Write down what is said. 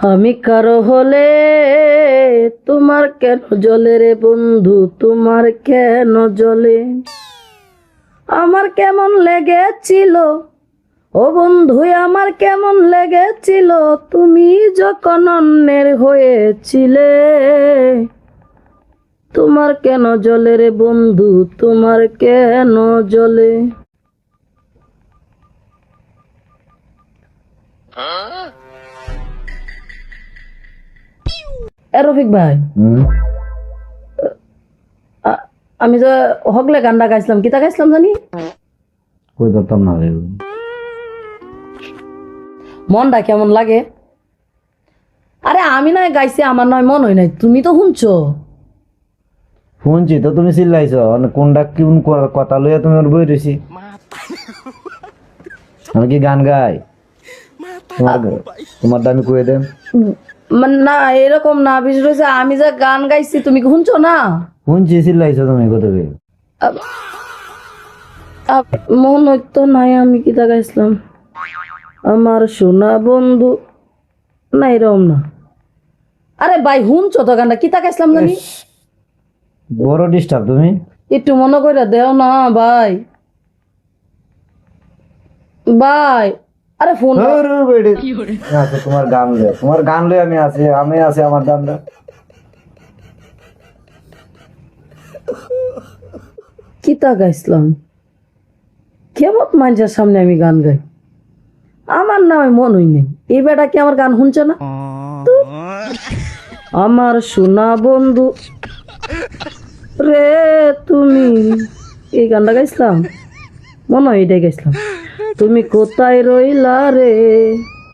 আমি কারো হলে তোমার কেন জ্বলে রে বন্ধু, তোমার কেন জ্বলে? আমার কেমন লেগেছিল ও বন্ধু, আমার কেমন লেগেছিল তুমি যখন অন্যের হয়েছিলে। তোমার কেন জ্বলে রে বন্ধু, তোমার কেন জ্বলে? রফিক ভাই, আমি যে হগলে গানটা গাইছিলাম, কিতা গাইছিলাম জানি? কই ধরতাম না রে। মনটা কেমন লাগে? আরে আমি নয় গাইছি, আমার নয় মন হয় নাই, তুমি তো শুনছো। শুনছি তো, তুমি চিল্লাইছ কোনটা কোন কথা লইয়া তুমি ওর বই রয়েছি। আমি কি গান গাই? তোমার দামি কয়ে দেন। না এরকম না, বিশেষ হয়েছে আমি যে গান গাইছি তুমি কি শুনছো না? শুনছি, চিল্লাইছ তুমি কোথায়? মন হইতো নাই আমি কিতা গাইছিলাম, আমার সোনা বন্ধু, না এরকম না। আরে ভাই শুনছো তো গানটা, কিতা গাইছিলাম জানি? বড় ডিস্টার্ব তুমি। একটু মনে করে দেও না ভাই। ভাই আরে ফোন আচ্ছা, তোমার গান লয়ে, তোমার গান লয়ে আমি আছি আমার গানটা। কিতা গাইছিলাম? কেমন মানুষের সামনে আমি গান গাই? আমার না মন হই নেই, এই বেটা কি আমার গান শুনছে না? আমার সোনা বন্ধু রে তুমি, এই গানটা গাইছিলাম, মনে হয় এটাই গাইছিলাম। তুমি কোথায় রইলা রে